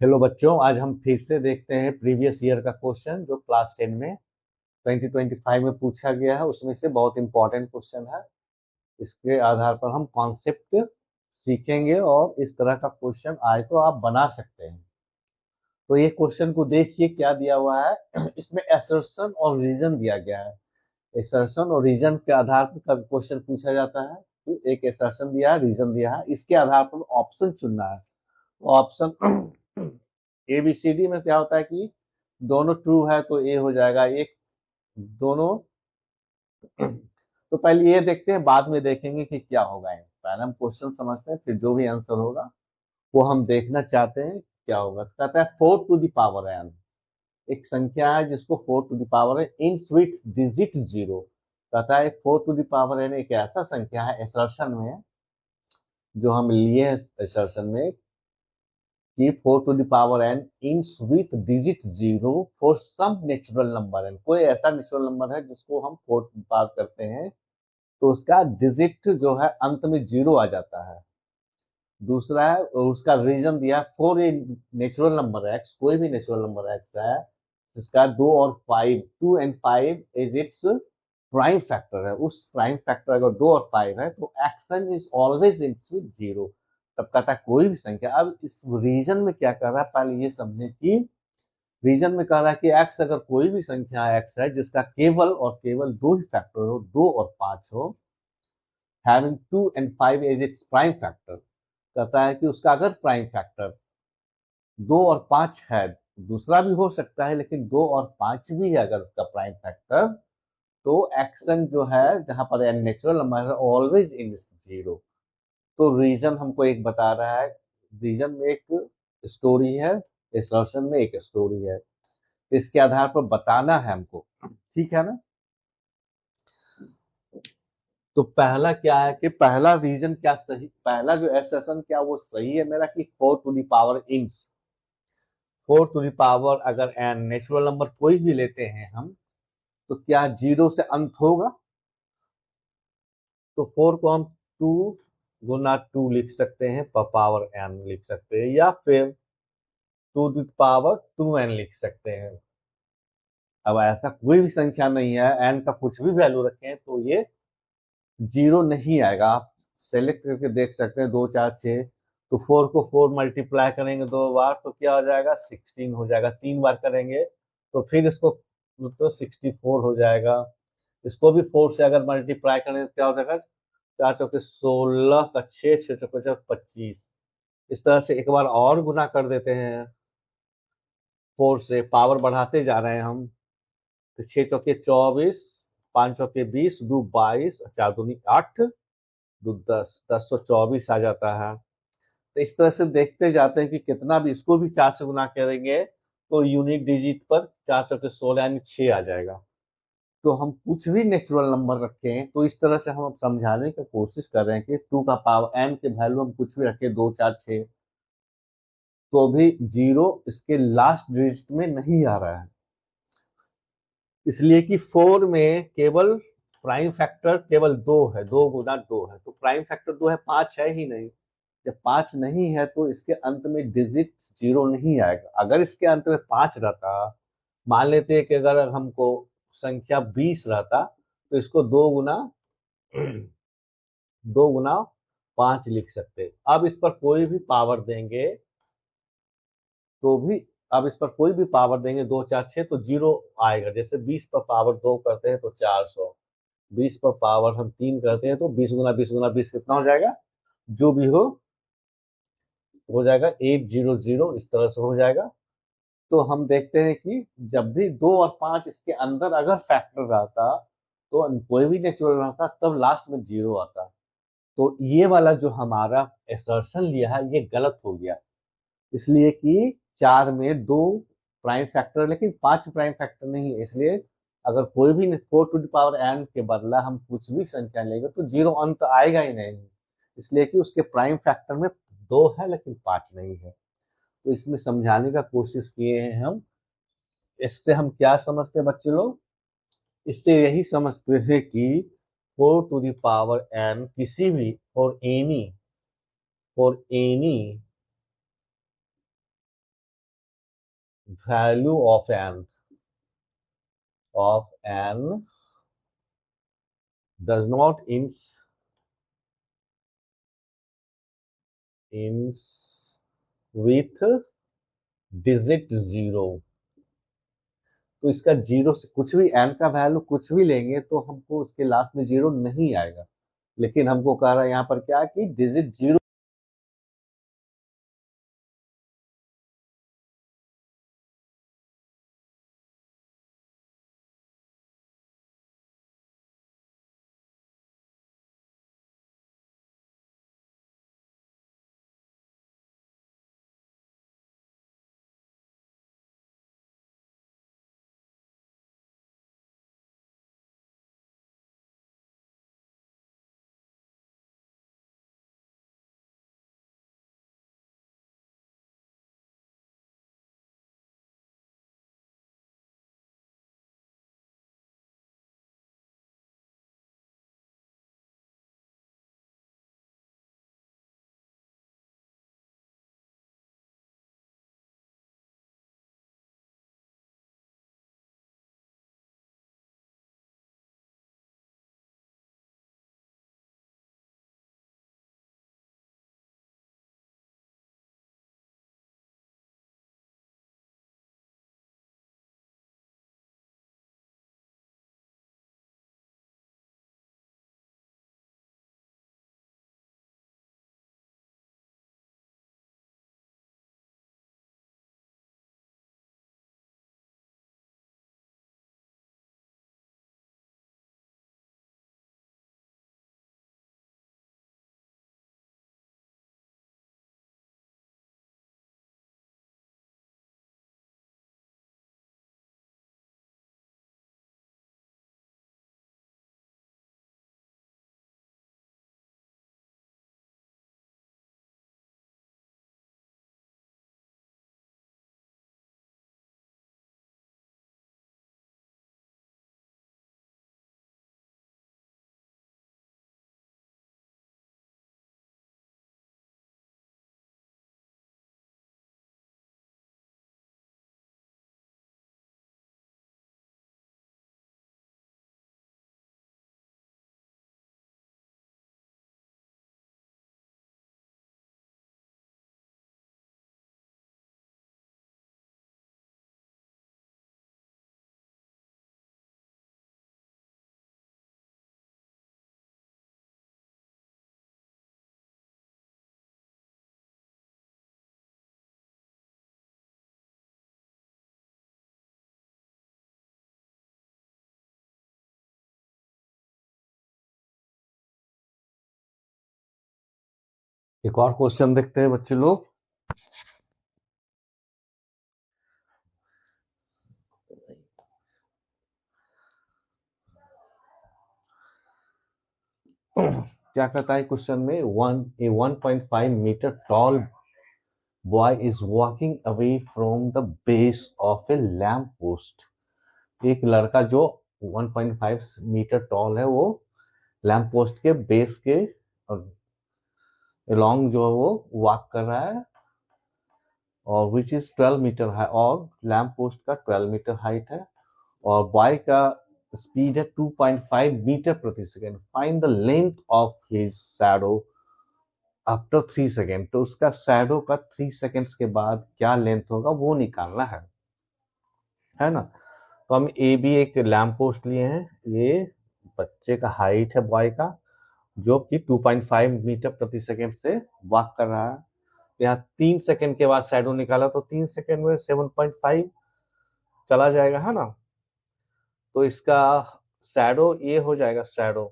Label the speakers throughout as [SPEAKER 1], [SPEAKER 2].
[SPEAKER 1] Hello बच्चों, आज हम फिर से देखते हैं प्रीवियस ईयर का क्वेश्चन जो क्लास 10 में 2025 में पूछा गया है। उसमें से बहुत इंपॉर्टेंट क्वेश्चन है। इसके आधार पर हम कॉन्सेप्ट सीखेंगे और इस तरह का क्वेश्चन आए तो आप बना सकते हैं। तो ये क्वेश्चन को देखिए क्या दिया हुआ है। इसमें असर्शन और रीजन दिया गया है। असर्शन और रीजन के आधार पर क्वेश्चन पूछा जाता है। तो एक असर्शन दिया है, रीजन दिया है, इसके आधार पर ऑप्शन चुनना है। ऑप्शन एबीसीडी में क्या होता है कि दोनों ट्रू है तो ए हो जाएगा, एक दोनों। तो पहले ये देखते हैं, बाद में देखेंगे कि क्या होगा। पहले हम क्वेश्चन समझते हैं, फिर जो भी आंसर होगा वो हम देखना चाहते हैं क्या होगा। तो कहता है 4 टू द पावर n, एक संख्या है जिसको 4 टू द पावर है इन स्वीट डिजिट जीरो। कहता है 4 टू द पावर n एक ऐसा संख्या है एसर्शन में, जो हम लिए एसर्शन में कि 4 to the power n in sweet digit zero for some natural number n। कोई ऐसा नेचुरल नंबर है जिसको हम 4 पार करते हैं तो उसका डिजिट जो है अंत में जीरो आ जाता है। दूसरा है, और उसका रीजन दिया है for a natural number x, कोई भी नेचुरल नंबर x है जिसका 2 और 5 इज इट्स प्राइम फैक्टर है। उस प्राइम फैक्टर अगर 2 और 5 है तो action is always in with zero. तब कहता है कोई भी संख्या। अब इस रीजन में क्या कर रहा है, पहले ये समझे कि रीजन में कह रहा है कि एक्स अगर कोई भी संख्या एक्स है जिसका केवल और केवल दो ही फैक्टर हो, 2 और 5 हो, having 2 and 5 as its prime factor. कहता है कि उसका अगर प्राइम फैक्टर 2 और 5 है, दूसरा भी हो सकता है लेकिन 2 और 5 भी है अगर उसका प्राइम फैक्टर, तो एक्शन जो है जहां पर नेचुरल नंबर है ऑलवेज इन जीरो। तो रीजन हमको एक बता रहा है, रीजन में एक स्टोरी है, असर्शन में एक स्टोरी है। इसके आधार पर बताना है हमको, ठीक है ना। तो पहला क्या है कि पहला रीजन क्या सही, पहला जो असर्शन क्या वो सही है मेरा कि 4 to the power inch. 4 to the power अगर एन नेचुरल नंबर कोई भी लेते हैं हम, तो क्या जीरो से अंत होगा। तो 4 को हम 2 गुना 2 लिख सकते हैं, पर पावर एन लिख सकते हैं, या फिर 2 टू द पावर 2n लिख सकते हैं। अब ऐसा कोई भी संख्या नहीं है, एन का कुछ भी वैल्यू रखें तो ये जीरो नहीं आएगा। आप सेलेक्ट करके देख सकते हैं, 2 4 6। तो 4 को 4 मल्टीप्लाई करेंगे 2 बार तो क्या हो जाएगा, 16 हो जाएगा। 3 बार करेंगे तो फिर इसको तो 64 हो जाएगा। इसको भी 4 से अगर मल्टीप्लाई करें तो क्या हो जाएगा, 4 चौके 16 का 6, 6 चौके 25। इस तरह से एक बार और गुना कर देते हैं, 4 से पावर बढ़ाते जा रहे हैं हम। तो 6 चौके 24, 5 चौके 20, 2 22, 4 दूनी 8, 2 10, 10 तो 24 आ जाता है। तो इस तरह से देखते जाते हैं कि कितना भी, इसको भी 4 से गुना करेंगे तो यूनिक डिजिट पर 4 चौके 16 यानी 6 आ जाएगा। तो हम कुछ भी नेचुरल नंबर रखें तो इस तरह से हम अब समझाने की कोशिश कर रहे हैं कि 2 का पावर n के वैल्यू हम कुछ भी रखें, 2 4 6, तो भी जीरो इसके लास्ट डिजिट में नहीं आ रहा है। इसलिए कि 4 में केवल प्राइम फैक्टर केवल 2 है, 2 गुना 2 है, तो प्राइम फैक्टर 2 है, 5 है ही नहीं। जब 5 नहीं है तो इसके अंत में डिजिट जीरो नहीं आएगा। अगर इसके अंत में 5 रहता, मान लेते हैं कि अगर हमको संख्या 20 रहता, तो इसको 2 गुना 5 लिख सकते। अब इस पर कोई भी पावर देंगे तो भी, अब इस पर कोई भी पावर देंगे 2 4 6 तो जीरो आएगा। जैसे 20 पर पावर 2 करते हैं तो 400, 20 पर पावर हम 3 करते हैं तो 20 गुना 20 कितना हो जाएगा, जो भी हो जाएगा 800, इस तरह से हो जाएगा। तो हम देखते हैं कि जब भी 2 और 5 इसके अंदर अगर फैक्टर रहता, तो कोई भी नेचुरल रहता, तब लास्ट में जीरो आता। तो ये वाला जो हमारा असर्शन लिया है ये गलत हो गया। इसलिए कि 4 में 2 प्राइम फैक्टर लेकिन 5 प्राइम फैक्टर नहीं है। इसलिए अगर कोई भी 4 टू द पावर n के बदला हम कुछ भी संख्या लेंगे तो जीरो अंत आएगा ही नहीं। इसलिए कि उसके प्राइम फैक्टर में 2 है लेकिन 5 नहीं है। तो इसमें समझाने का कोशिश किए हैं हम। इससे हम क्या समझते हैं बच्चे लोग, इससे यही समझते हैं कि 4 टू द पावर n किसी भी for any value of n does not ends with digit 0। तो इसका जीरो से कुछ भी n का वैल्यू कुछ भी लेंगे तो हमको उसके लास्ट में जीरो नहीं आएगा, लेकिन हमको कह रहा है यहाँ पर क्या कि डिजिट जीरो। एक और क्वेश्चन देखते हैं बच्चे लोग। क्या कहता है क्वेश्चन में, 1.5 metre tall boy is walking away from the base of a lamp post. एक लड़का जो 1.5 मीटर टॉल है वो लैम्प पोस्ट के बेस के अलोंग जो है वो वॉक कर रहा है, और विच इज 12 मीटर हाई, और लैम्प पोस्ट का 12 मीटर हाइट है, और बॉय का स्पीड है 2.5 मीटर प्रति second. Find the length of his shadow after 3 second. तो उसका शैडो का 3 सेकेंड्स के बाद क्या लेंथ होगा वो निकालना है ना। तो हम ए बी एक लैम्प पोस्ट लिए हैं, ये बच्चे का हाइट है बॉय का, जो कि 2.5 मीटर प्रति सेकेंड से वॉक कर रहा है। यहाँ 3 सेकेंड के बाद शैडो निकाला तो 3 सेकेंड में 7.5 चला जाएगा, है ना। तो इसका शैडो ये हो जाएगा शैडो,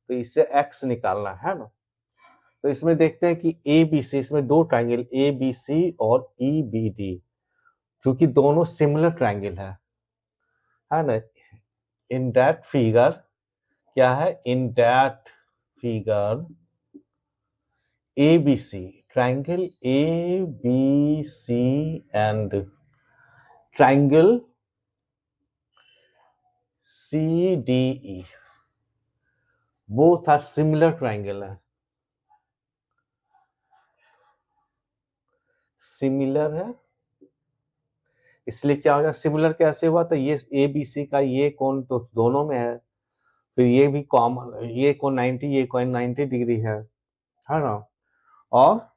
[SPEAKER 1] तो इससे एक्स निकालना है ना। तो इसमें देखते हैं कि ए बी सी, इसमें दो ट्राइंगल ए बी सी और ई बी डी, क्योंकि दोनों सिमिलर ट्राइंगल है ना। इन दैट फिगर क्या है, in that figure A B C, triangle A B C and triangle C D E, both are similar triangle है, सिमिलर है। इसलिए क्या हो जाएगा, सिमिलर कैसे हुआ, तो ये ए बी सी का ये कोण तो दोनों में है, फिर ये भी कॉमन, ये कोण 90, ये कोण 90 डिग्री है ना, और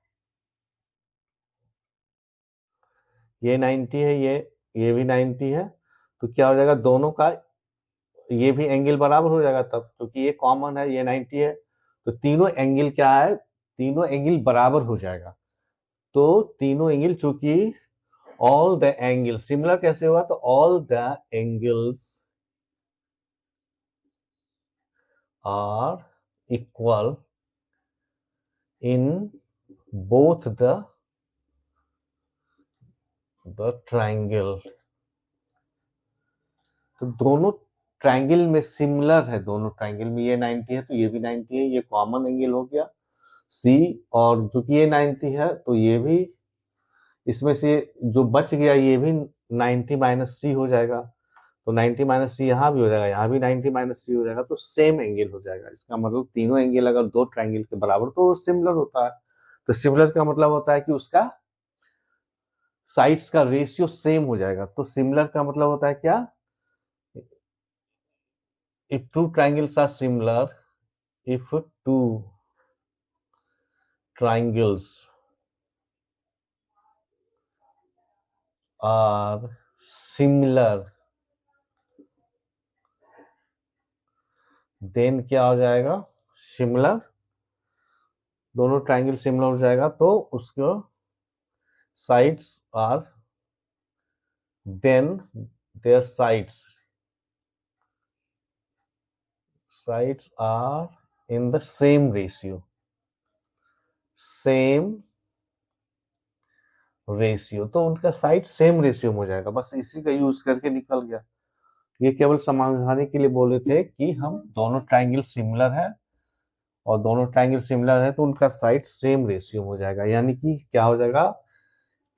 [SPEAKER 1] ये 90 है, ये भी 90 है, तो क्या हो जाएगा, दोनों का ये भी एंगल बराबर हो जाएगा तब, क्योंकि ये कॉमन है, ये 90 है, तो तीनों एंगल क्या है, तीनों एंगल बराबर हो जाएगा। तो तीनों एंगल, चूंकि ऑल द एंगल सिमिलर कैसे हुआ, तो all the angles are equal in both the triangle, तो दोनों ट्राइंगल में सिमिलर है, दोनों ट्राइंगल में ये 90 है तो ये भी 90 है, ये कॉमन एंगल हो गया सी, और चूंकि ये 90 है तो ये भी, इसमें से जो बच गया ये भी 90 माइनस सी हो जाएगा, तो 90 माइनस सी यहाँ भी हो जाएगा, यहाँ भी 90 माइनस सी हो जाएगा, तो सेम एंगल हो जाएगा। इसका मतलब तीनों एंगल अगर दो ट्राइंगल के बराबर तो सिमिलर होता है, तो सिमिलर का मतलब होता है कि उसका साइड्स का रेशियो सेम हो जाएगा। तो सिमिलर का मतलब होता है क्या, if two triangles are similar, if two triangles are similar, then क्या हो जाएगा, सिमिलर, दोनों ट्राइंगल सिमिलर हो जाएगा तो उसको sides are, then their sides are in the same ratio, same ratio, तो उनका साइड सेम रेशियो में हो जाएगा, बस इसी का यूज करके निकल गया। ये केवल समझाने के लिए बोले थे कि हम दोनों ट्राइंगल सिमिलर है, और दोनों ट्राइंगल सिमिलर है तो उनका साइड सेम रेशियो हो जाएगा, यानी कि क्या हो जाएगा,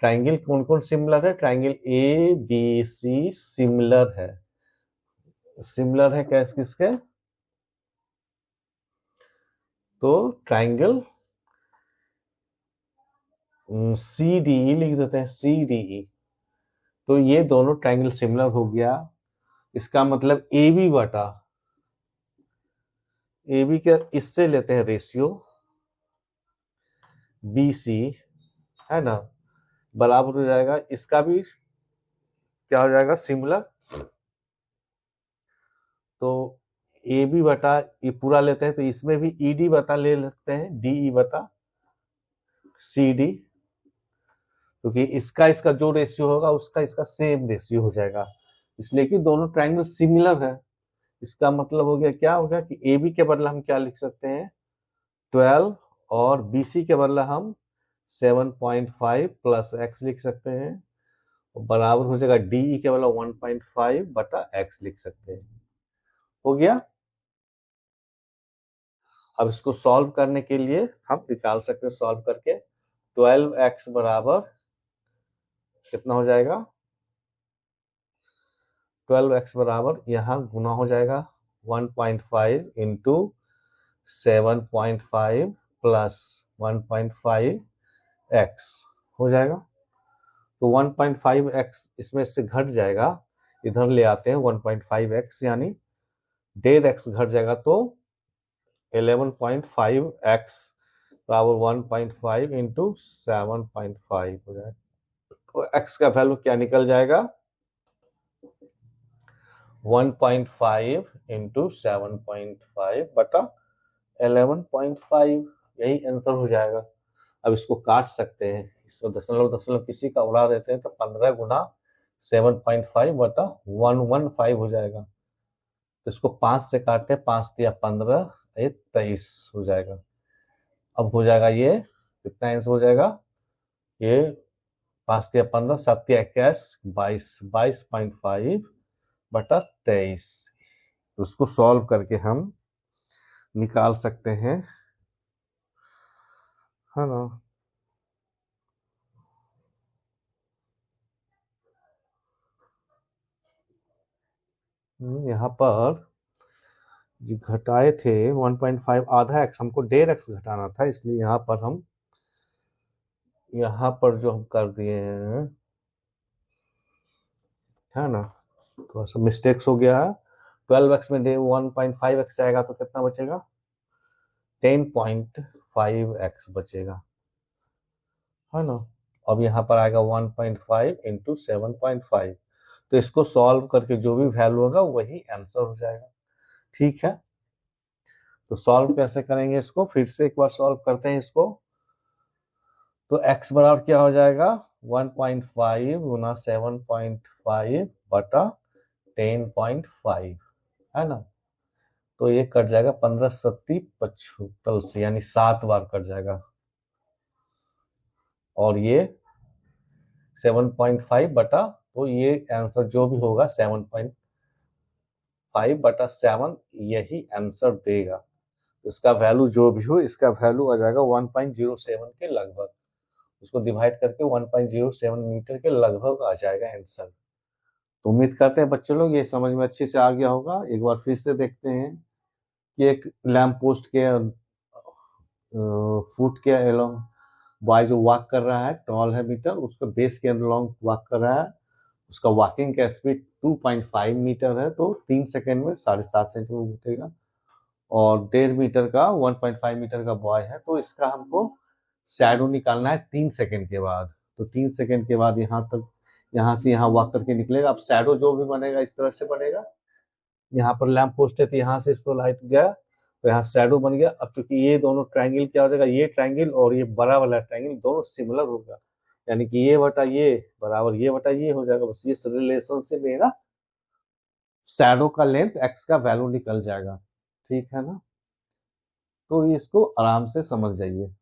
[SPEAKER 1] ट्राइंगल कौन कौन सिमिलर है, triangle A B C similar है, सिमिलर है कैसे किसके, तो ट्राइंगल सी डी ई लिख देते हैं, सी डी ई, तो ये दोनों ट्राइंगल सिमिलर हो गया। इसका मतलब ए बी बटा ए बी के इससे लेते हैं रेशियो बी सी, है ना, बराबर हो जाएगा, इसका भी क्या हो जाएगा, सिमिलर, तो ए बी बटा ये पूरा लेते हैं तो इसमें भी ई डी बटा ले लेते हैं, डी ई बटा सी डी, क्योंकि इसका इसका जो रेशियो होगा उसका इसका सेम रेशियो हो जाएगा, इसलिए कि दोनों ट्राइंगल सिमिलर है। इसका मतलब हो गया, क्या हो गया कि ए बी के बदला हम क्या लिख सकते हैं, 12, और बी सी के बदला हम 7.5 प्लस एक्स लिख सकते हैं, और बराबर हो जाएगा डी ई के बदला 1.5 बटा एक्स लिख सकते हैं। हो गया। अब इसको सॉल्व करने के लिए हम निकाल सकते हैं, सॉल्व करके 12x बराबर कितना हो जाएगा, 12x बराबर यहाँ गुना हो जाएगा 1.5 इंटू 7.5 प्लस 1.5x हो जाएगा, तो 1.5x इसमें से घट जाएगा, इधर ले आते हैं 1.5x, यानी 1.5x घट जाएगा तो 11.5x बराबर 1.5 इंटू 7.5 हो जाएगा, तो x का वैल्यू क्या निकल जाएगा, 1.5 इंटू 7.5 बटा 11.5, यही आंसर हो जाएगा। अब इसको काट सकते हैं, इसको दशमलव दशमलव किसी का उड़ा देते हैं तो 15 गुना 7.5 बटा 115 हो जाएगा, तो इसको 5 से काटते हैं, 5 दिया 15, ये 23 हो जाएगा। अब हो जाएगा ये कितना आंसर हो जाएगा, ये 5 दिया 15, 7 दिया 21, 22.5 बटा 23, उसको सॉल्व करके हम निकाल सकते हैं, है ना। यहाँ पर जो घटाए थे 1.5, आधा एक्स हमको 1.5x घटाना था, इसलिए यहाँ पर हम, यहाँ पर जो हम कर दिए हैं है ना, थोड़ा सा मिस्टेक्स हो गया है। 12x में दे 1.5x जाएगा तो कितना बचेगा, 10.5x बचेगा, है ना। अब यहाँ पर आएगा 1.5 इंटू 7.5, तो इसको सॉल्व करके जो भी वैल्यू होगा वही आंसर हो जाएगा। ठीक है, तो सॉल्व कैसे करेंगे इसको, फिर से एक बार सॉल्व करते हैं इसको। तो x बराबर क्या हो जाएगा, 1.5 गुना 7.5 बटा 10.5, है ना। तो ये कट जाएगा 15 सत्ती 75 से, यानी 7 बार कट जाएगा, और ये 7.5 बटा, तो ये आंसर जो भी होगा 7.5 बटा 7 यही आंसर देगा। इसका वैल्यू जो भी हो, इसका वैल्यू आ जाएगा 1.07 के लगभग, उसको डिवाइड करके 1.07 मीटर के लगभग आ जाएगा आंसर। तो उम्मीद करते हैं बच्चे लोग ये समझ में अच्छे से आ गया होगा। एक बार फिर से देखते हैं कि एक लैंप पोस्ट के फुट के अलोंग बॉय जो वॉक कर रहा है, टॉल है मीटर, उसका बेस के अलोंग वॉक कर रहा है, उसका वॉकिंग का स्पीड 2.5 मीटर है, तो 3 सेकंड में 7.5 सेंटीमीटर उठेगा। और 1.5 मीटर का 1.5 मीटर का बॉय है, तो इसका हमको शैडो निकालना है 3 सेकंड के बाद। तो 3 सेकंड के बाद यहाँ तक, यहाँ से यहाँ वॉक करके निकलेगा। अब शैडो जो भी बनेगा इस तरह से बनेगा, यहाँ पर लैंप पोस्ट है तो यहाँ से इसको लाइट गया तो यहाँ शैडो बन गया। अब चूंकि ये दोनों ट्रायंगल क्या हो जाएगा, ये ट्रायंगल और ये बड़ा वाला ट्रायंगल दोनों सिमिलर होगा, यानी कि ये बटा ये बराबर ये बटा ये हो जाएगा। बस इस रिलेशन से मेरा शैडो का लेंथ एक्स का वैल्यू निकल जाएगा। ठीक है ना, तो इसको आराम से समझ जाइए।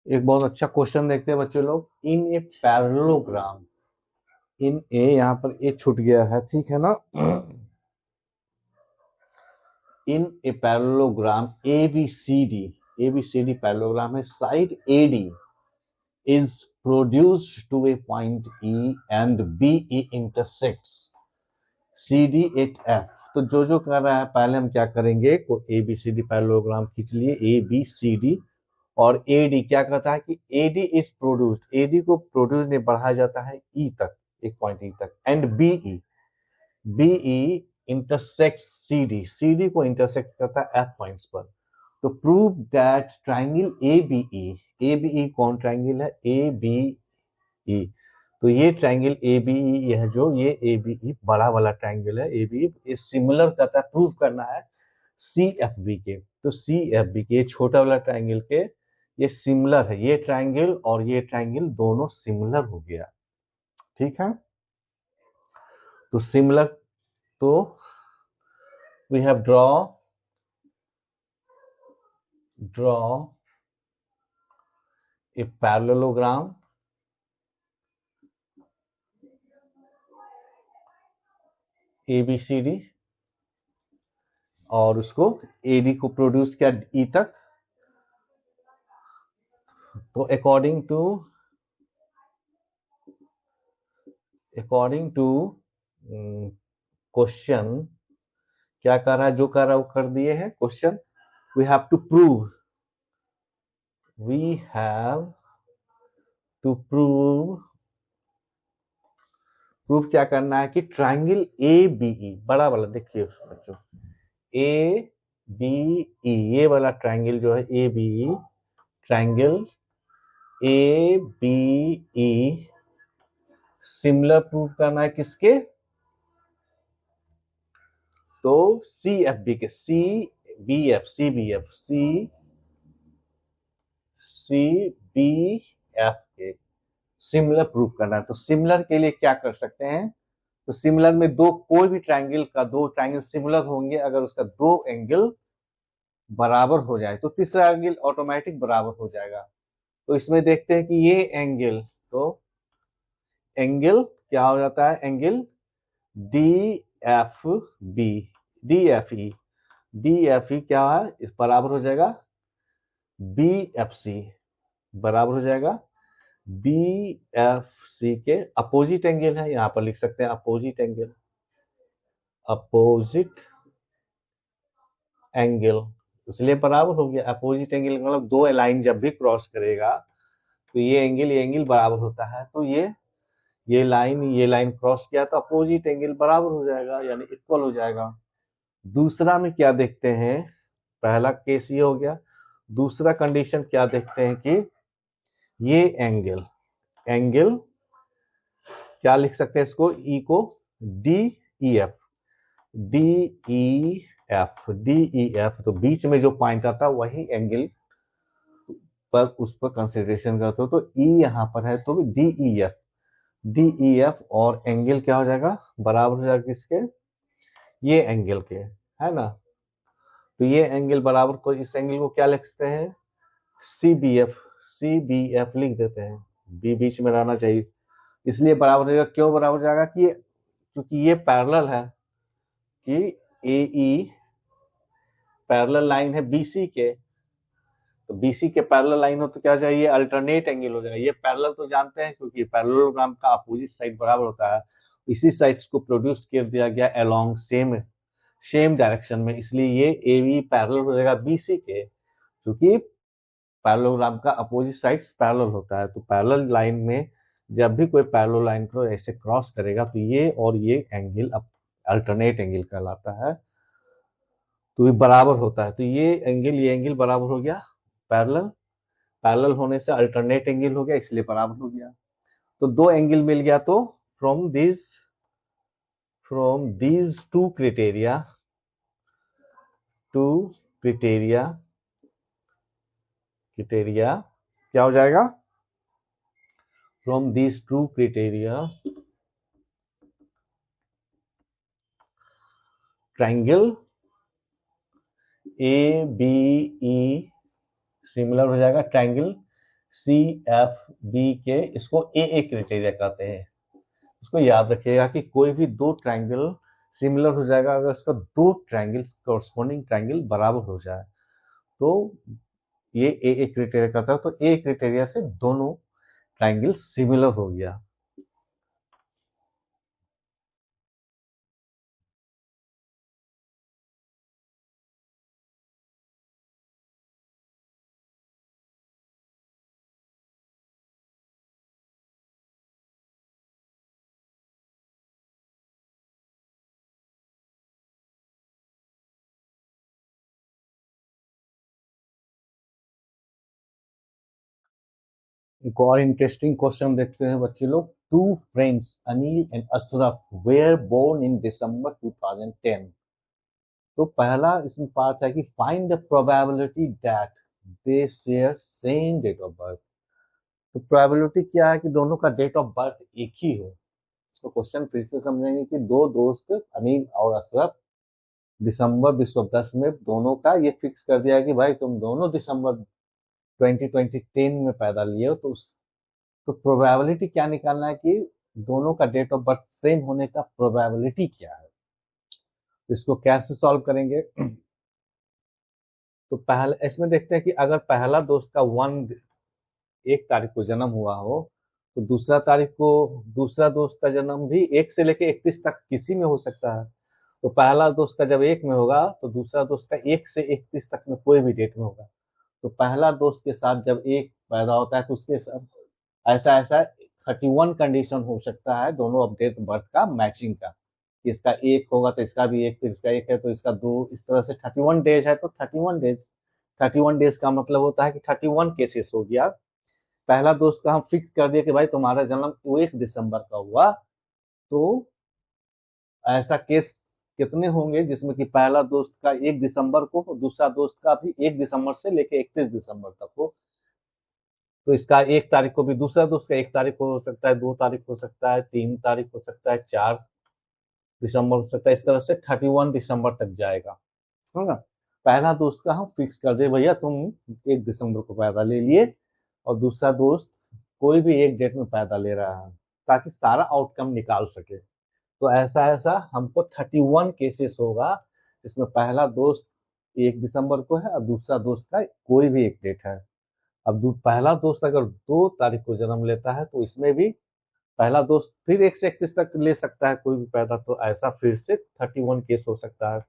[SPEAKER 1] एक बहुत अच्छा क्वेश्चन देखते हैं बच्चे लोग। इन ए पैरेललोग्राम, इन ए, यहाँ पर ए छूट गया है, ठीक है ना। इन ए पैरेललोग्राम ABCD पैरेललोग्राम है, side AD is produced to a point E and BE intersects CD at F। तो जो कर रहा है, पहले हम क्या करेंगे, को ABCD पैरेललोग्राम खींच लिए, ABCD, और AD क्या कहता है कि AD इज प्रोड्यूस्ड, AD को प्रोड्यूस नहीं बढ़ाया जाता है E तक, एक पॉइंट E तक, एंड BE इंटरसेक्ट CD को इंटरसेक्ट करता है F पॉइंट्स पर। तो प्रूव दैट ट्राइंगल ABE कौन ट्राइंगल है, ABE। तो ये ट्राइंगल ABE, यह जो ये ABE बड़ा वाला ट्राइंगल है ABE, ये सिमिलर करता है, प्रूव करना है CFB के। तो CFB के छोटा वाला ट्राइंगल के ये सिमिलर है, ये ट्राइंगल और ये ट्राइंगल दोनों सिमिलर हो गया। ठीक है, तो सिमिलर, तो we have draw a parallelogram ABCD, और उसको AD को प्रोड्यूस किया E तक। तो अकॉर्डिंग टू क्वेश्चन क्या कर रहा है, जो कर रहा है वो कर दिए हैं question. We have to prove proof क्या करना है कि ट्राइंगल ABE बड़ा वाला, देखिए बच्चों, ABE ये वाला ट्राइंगल जो है ABE, triangle ABE similar proof करना है किसके, तो CFB के, CBF के सिमिलर प्रूफ करना है। तो सिमिलर के लिए क्या कर सकते हैं, तो सिमिलर में दो, कोई भी ट्राइंगल का दो ट्राइंगल सिमिलर होंगे, अगर उसका दो एंगल बराबर हो जाए तो तीसरा एंगल ऑटोमेटिक बराबर हो जाएगा। तो इसमें देखते हैं कि ये एंगल, तो एंगल क्या हो जाता है, एंगल DFB, DFE क्या है, इस बराबर हो जाएगा BFC, बराबर हो जाएगा BFC के अपोजिट एंगल है, यहां पर लिख सकते हैं अपोजिट एंगल, इसलिए बराबर हो गया। अपोजिट एंगल मतलब दो लाइन जब भी क्रॉस करेगा तो ये एंगल बराबर होता है। तो ये लाइन क्रॉस किया तो अपोजिट एंगल बराबर हो जाएगा, यानी इक्वल हो जाएगा। दूसरा में क्या देखते हैं, पहला केस ये हो गया। दूसरा कंडीशन क्या देखते हैं कि ये एंगल क्या लिख सकते हैं इसको, ई को D E F, D E F, तो बीच में जो पॉइंट आता है वही एंगल पर उस पर कंसिडरेशन करते हो। तो ई यहाँ पर है तो डी ई एफ और एंगल क्या हो जाएगा, बराबर हो जाएगा किसके, ये एंगल के, है ना। तो ये एंगल बराबर को, इस एंगल को क्या लिखते हैं, सी बी एफ लिख देते हैं, बी बीच में रहना चाहिए, इसलिए बराबर हो जाएगा। क्यों बराबर हो जाएगा कि क्योंकि ये पैरेलल है, कि ए ई पैरेलल लाइन है बीसी के, तो बीसी के पैरेलल लाइन हो तो क्या चाहिए, अल्टरनेट एंगल हो जाएगा। ये पैरेलल तो जानते हैं, क्योंकि पैरेललोग्राम का अपोजिट साइड बराबर होता है, इसी साइड्स को प्रोड्यूस कर दिया गया अलोंग सेम डायरेक्शन में, इसलिए ये ए बी पैरेलल हो जाएगा बीसी के, क्योंकि पैरेललोग्राम का अपोजिट साइड्स पैरेलल होता है। तो पैरेलल लाइन में जब भी कोई पैरेलल लाइन को ऐसे क्रॉस करेगा तो ये और ये एंगल अल्टरनेट एंगल कहलाता है, तो ये बराबर होता है। तो ये एंगल बराबर हो गया, पैरेलल होने से अल्टरनेट एंगल हो गया, इसलिए बराबर हो गया। तो दो एंगल मिल गया। तो फ्रॉम दीज टू क्राइटेरिया क्या हो जाएगा, from these two criteria triangle A B E similar हो जाएगा ट्रायंगल सी एफ बी के, इसको ए क्राइटेरिया कहते हैं। उसको याद रखिएगा कि कोई भी दो ट्रायंगल सिमिलर हो जाएगा अगर उसका दो ट्रायंगल कॉरस्पॉन्डिंग ट्रायंगल बराबर हो जाए, तो ये ए क्राइटेरिया कहता है। तो ए क्राइटेरिया से दोनों ट्रायंगल सिमिलर हो गया। एक और इंटरेस्टिंग क्वेश्चन देखते हैं बच्चे लोग। Two friends Anil and Ashraf were born in December 2010। तो पहला इसमें पार्ट है कि find the probability that they share same date of birth. तो प्रोबेबिलिटी क्या है कि दोनों का डेट ऑफ बर्थ एक ही हो। तो क्वेश्चन फिर से समझेंगे कि दो दोस्त अनिल और अशरफ दिसंबर 2010 में दोनों का ये फिक्स कर दिया है कि भाई तुम दोनों दिसंबर 2010 में पैदा लिए हो, तो प्रोबेबिलिटी क्या निकालना है कि दोनों का डेट ऑफ बर्थ सेम होने का प्रोबेबिलिटी क्या है। तो इसको कैसे सॉल्व करेंगे, तो पहले इसमें देखते हैं कि अगर पहला दोस्त का 1 तारीख को जन्म हुआ हो, तो दूसरा दोस्त का जन्म भी 1 से लेकर 31 तक किसी में हो सकता है। तो पहला दोस्त का जब 1 में होगा तो दूसरा दोस्त का 1 से 31 तक में कोई भी डेट में होगा। तो पहला दोस्त के साथ जब एक पैदा होता है तो उसके साथ ऐसा ऐसा 31 कंडीशन हो सकता है दोनों ऑफ डेट बर्थ का मैचिंग का। इसका 1 होगा तो इसका भी 1, फिर इसका 1 है तो इसका 2, इस तरह से 31 डेज है तो 31 डेज का मतलब होता है कि 31 केसेस हो गया। पहला दोस्त का हम फिक्स कर दिया कि भाई तुम्हारा जन्म 1 दिसंबर का हुआ, तो ऐसा केस कितने होंगे जिसमें कि पहला दोस्त का 1 दिसंबर को, दूसरा दोस्त का भी 1 दिसंबर से लेके 31 दिसंबर तक हो। तो इसका 1 तारीख को भी दूसरा दोस्त का 1 तारीख को हो सकता है, 2 तारीख हो सकता है, 3 तारीख हो सकता है, 4 दिसंबर हो सकता है, इस तरह से 31 दिसंबर तक जाएगा, है ना। पहला दोस्त का हम फिक्स कर दे भैया तुम 1 दिसंबर को पैदा ले लिए, और दूसरा दोस्त कोई भी एक डेट में पैदा ले रहा है, ताकि सारा आउटकम निकाल सके। तो ऐसा ऐसा हमको 31 केसेस होगा जिसमें पहला दोस्त 1 दिसंबर को है और दूसरा दोस्त का कोई भी एक डेट है। अब पहला दोस्त अगर 2 तारीख को जन्म लेता है तो इसमें भी पहला दोस्त फिर 1 से 31 तक ले सकता है कोई भी पैदा, तो ऐसा फिर से 31 केस हो सकता है।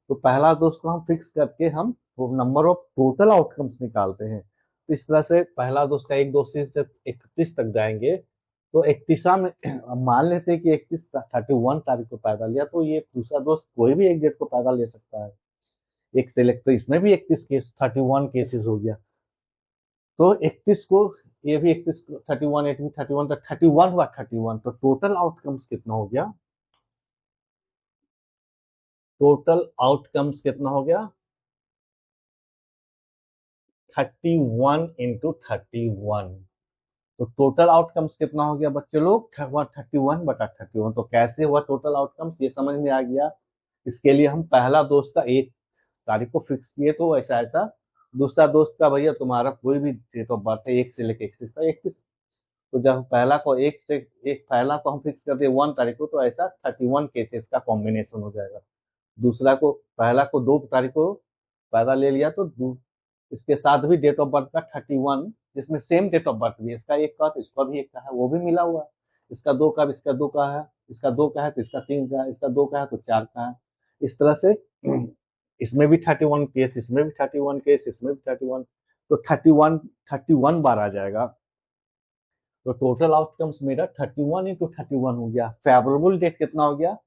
[SPEAKER 1] तो पहला दोस्त को हम फिक्स करके हम वो नंबर ऑफ टोटल आउटकम्स निकालते हैं। तो इस तरह से पहला दोस्त का एक दोस्त से जब 31 तक जाएंगे तो 31वां में अब मान लेते हैं कि 31 तारीख को पैदा लिया, तो ये दूसरा दोस्त कोई भी एक डेट को पैदा ले सकता है। एक सेलेक्ट, तो इसमें भी 31 केस, 31 केसेस हो गया। तो 31 को, ये भी 31 को 31, 8 भी 31, तो 31 हुआ 31, तो टोटल आउटकम्स कितना हो गया? टोटल आउटकम्स कितना हो गया? 31 इंटू 31। तो टोटल आउटकम्स कितना हो गया बच्चे लोग? 31/31। तो कैसे हुआ टोटल आउटकम्स, ये समझ में आ गया। इसके लिए हम पहला दोस्त का एक तारीख को फिक्स किए, तो ऐसा ऐसा। दूसरा दोस्त का भैया तुम्हारा कोई भी डेट ऑफ बर्थ है, 1 से लेकर 31 तक, 31। तो जब पहला को एक से एक, पहला को हम फिक्स कर दिए 1 तारीख को, तो ऐसा 31 केसेस का कॉम्बिनेशन हो जाएगा। दूसरा को, पहला को 2 तारीख को पैदा ले लिया, तो इसके साथ भी डेट ऑफ बर्थ का 31, जिसमें सेम डेट ऑफ बर्थ भी है, इसका एक का तो इसका भी एक का है, वो भी मिला हुआ है। इसका 2 का, इसका 2 का है, इसका 2 का है तो इसका 3 का है, इसका 2 का है तो 4 का है। इस तरह से इसमें भी 31 केस, इसमें भी 31 केस, इसमें भी 31, तो 31 बार आ जाएगा। तो टोटल आउटकम्स मेरा 31 इंटू 31 हो गया। फेवरेबल डेट कितना हो गया?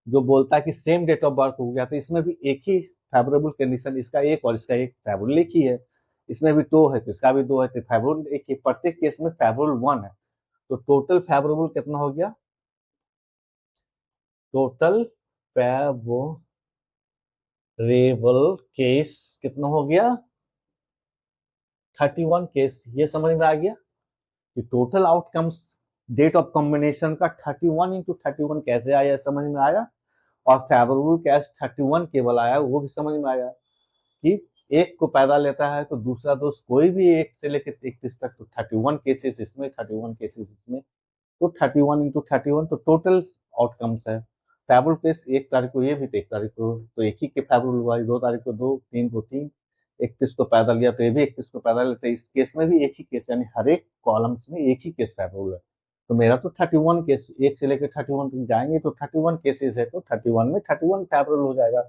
[SPEAKER 1] जो बोलता है कि सेम डेट ऑफ बर्थ हो गया, तो इसमें भी एक ही फेवरेबल कंडीशन, इसका एक और इसका एक फेवरेबल एक ही है। इसमें भी 2 है तो इसका भी 2 है, तो फेवरेबल एक ही, प्रत्येक केस में फेवरेबल 1 है। तो टोटल फेवरेबल कितना हो गया? टोटल फेवरेबल केस कितना हो गया? 31 केस। ये समझ में आ गया कि total outcomes date of combination का 31 इंटू 31 कैसे आया, समझ में आया। और फेवरेबल कैश 31 केवल आया, वो भी समझ में आया कि एक को पैदा लेता है तो दूसरा दोस्त कोई भी 1 से लेकर 31 तक, तो 31 केसेस इसमें, 31 केसेस इसमें, तो 31 इंटू 31, तो टोटल आउटकम्स है। फेवरेबल केस 1 तारीख को, ये भी तो 1 तारीख को, तो एक ही के फेवरेबल हुआ, 2 तारीख को 2, 3 को 3, 31 को पैदा लिया तो ये भी 31 को पैदा लेते, इस केस में भी एक ही केस, यानी हर एक कॉलम्स में एक ही केस फेवरेबल है। तो मेरा तो 31 केस, 1 से लेकर 31 तक जाएंगे तो 31 केसेस है, तो 31 में 31 फेवरेबल हो जाएगा।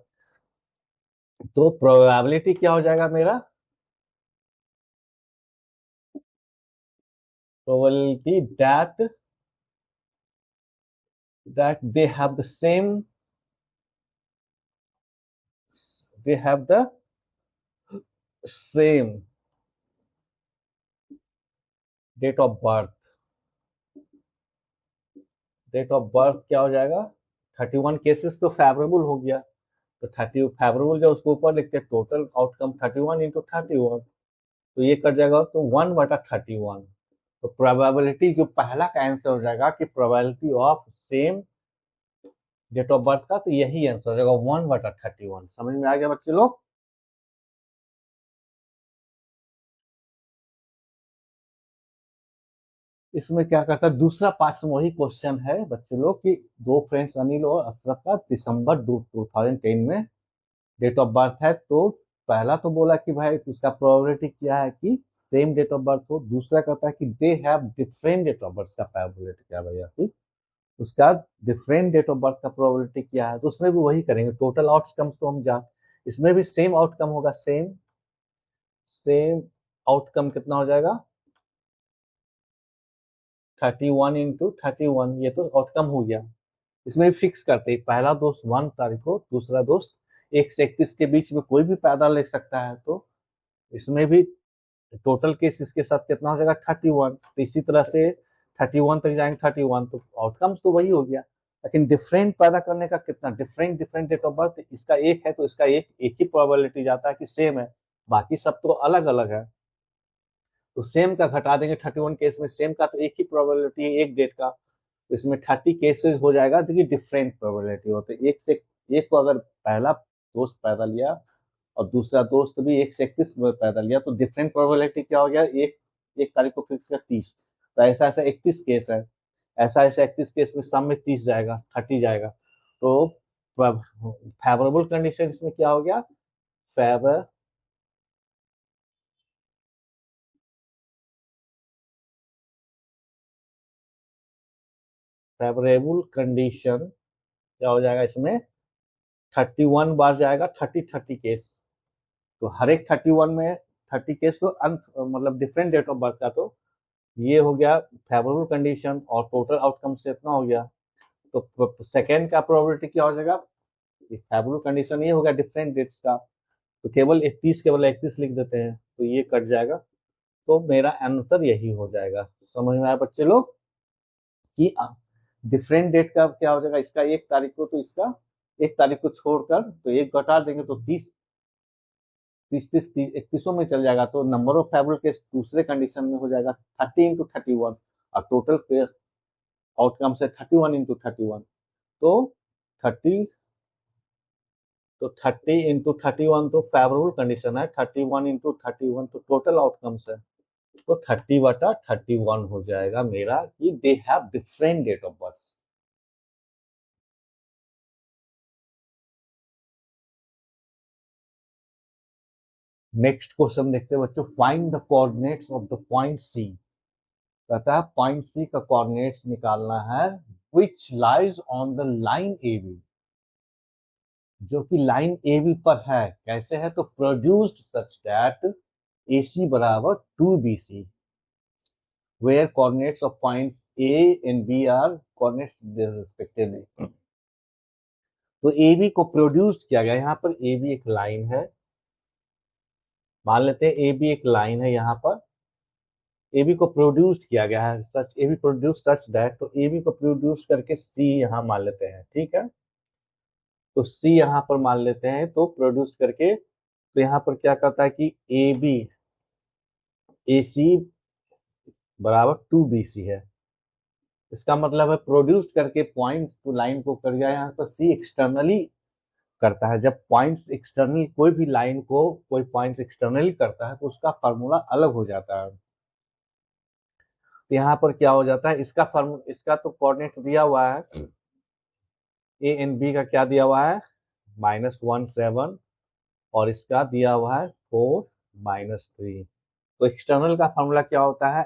[SPEAKER 1] तो प्रोबेबिलिटी क्या हो जाएगा मेरा? Probability that they have the same, they have the same date of birth। Date of birth क्या हो जाएगा? 31 केसेस तो फेवरेबल हो गया, तो 30 फेवरेबल जब उसको ऊपर लिखते हैं, टोटल आउटकम 31 इंटू 31, तो ये कर जाएगा तो 1/31। तो प्रोबेबिलिटी जो पहला का आंसर हो जाएगा कि probability of same date of birth का, तो यही आंसर हो जाएगा 1/31। समझ में आ गया बच्चे लोग? इसमें क्या करता है, दूसरा पार्ट में वही क्वेश्चन है बच्चे लोग कि दो फ्रेंड्स अनिल और अशरफ का दिसंबर 2010 में डेट ऑफ बर्थ है। तो पहला तो बोला कि भाई उसका प्रोबेबिलिटी क्या है कि सेम डेट ऑफ बर्थ हो। दूसरा कहता है कि they have different date of birth का प्रोबेबिलिटी क्या है भैया, ठीक। उसका डिफरेंट डेट ऑफ बर्थ का प्रोबेबिलिटी क्या है, तो उसमें भी वही करेंगे। टोटल आउटकम्स तो हम जा, इसमें भी सेम आउटकम होगा, सेम सेम आउटकम कितना हो जाएगा? 31 इंटू 31, ये तो आउटकम हो गया। इसमें फिक्स करते हैं, पहला दोस्त 1 तारीख को, दूसरा दोस्त 1 से 31 के बीच में कोई भी पैदा ले सकता है। तो इसमें भी टोटल केस इसके साथ कितना हो जाएगा? 31। तो इसी तरह से 31 तक जाएंगे, 31, तो आउटकम्स तो वही हो गया। लेकिन डिफरेंट पैदा करने का कितना, different different date of birth, इसका एक है तो इसका एक ही प्रोबेबिलिटी जाता है कि सेम है, बाकी सब तो अलग अलग है। तो सेम का घटा देंगे, 31 केस में सेम का तो एक ही प्रोबेबिलिटी है, एक डेट का। तो इसमें 30 केसेस हो जाएगा जो कि डिफरेंट प्रोबेबिलिटी होते हैं। एक से एक को अगर पहला दोस्त पैदा लिया और दूसरा दोस्त भी 1 से 31 में पैदा लिया, तो डिफरेंट प्रोबेबिलिटी क्या हो गया? एक एक तारीख को फिक्स कर 30, तो ऐसा ऐसा 31 केस है, ऐसा ऐसा 31 केस में सम में 30 जाएगा, 30 जाएगा। तो फेवरेबल कंडीशन इसमें क्या हो गया? फेवर फेवरेबल कंडीशन क्या हो जाएगा इसमें? 31 बार जाएगा, 30 30 केस। तो हर एक 31 में 30 केस तो मतलब डिफरेंट डेट ऑफ बर्थ का, तो ये हो गया फेवरेबल कंडीशन और टोटल आउटकम से इतना हो गया। तो सेकेंड का प्रोबेबिलिटी क्या हो जाएगा, फेवरेबल कंडीशन ये हो गया डिफरेंट डेट्स का, तो केवल 31 लिख देते हैं तो ये कट जाएगा। तो मेरा आंसर यही हो जाएगा। समझ में आया बच्चे लोग कि डिफरेंट डेट का क्या हो जाएगा, इसका 1 तारीख को, तो इसका 1 तारीख को छोड़कर तो एक घटा देंगे तो 31 में चल जाएगा। तो नंबर ऑफ फेवरेबल केस दूसरे कंडीशन में हो जाएगा 30 इंटू 31 और टोटल आउटकम से 31 इंटू 31। तो 30 तो 30 इंटू 31 तो फेवरेबल कंडीशन है, 31 इंटू 31 तो टोटल आउटकम्स है, तो 30/31 हो जाएगा मेरा कि they have different date of birth. Next question देखते हैं बच्चों, find the coordinates of the point C. कहता है पॉइंट सी का कोऑर्डिनेट्स निकालना है which lies on the line A B, जो कि लाइन ए बी पर है। कैसे है, तो प्रोड्यूस्ड सच दैट ए सी बराबर 2BC, where coordinates of points A and B are coordinates respectively। तो ए बी को प्रोड्यूस किया गया, यहाँ पर ए बी एक लाइन है, मान लेते हैं ए बी एक लाइन है, यहाँ पर ए बी को प्रोड्यूस किया गया है, such A B produce such that, तो ए बी को प्रोड्यूस करके सी यहाँ मान लेते हैं, ठीक है। तो सी यहाँ पर मान लेते हैं, तो प्रोड्यूस करके तो यहाँ पर क्या कहता है कि ए बी ए सी बराबर 2BC है। इसका मतलब है प्रोड्यूस करके पॉइंट तो लाइन को कर गया, यहाँ पर सी एक्सटर्नली करता है। जब पॉइंट्स एक्सटर्नल कोई भी लाइन को कोई पॉइंट एक्सटर्नली करता है तो उसका फार्मूला अलग हो जाता है। तो यहाँ पर क्या हो जाता है, इसका तो कोऑर्डिनेट दिया हुआ है, ए एंड बी का क्या दिया हुआ है -1 7, और इसका दिया हुआ है 4 -3। तो एक्सटर्नल का फार्मूला क्या होता है,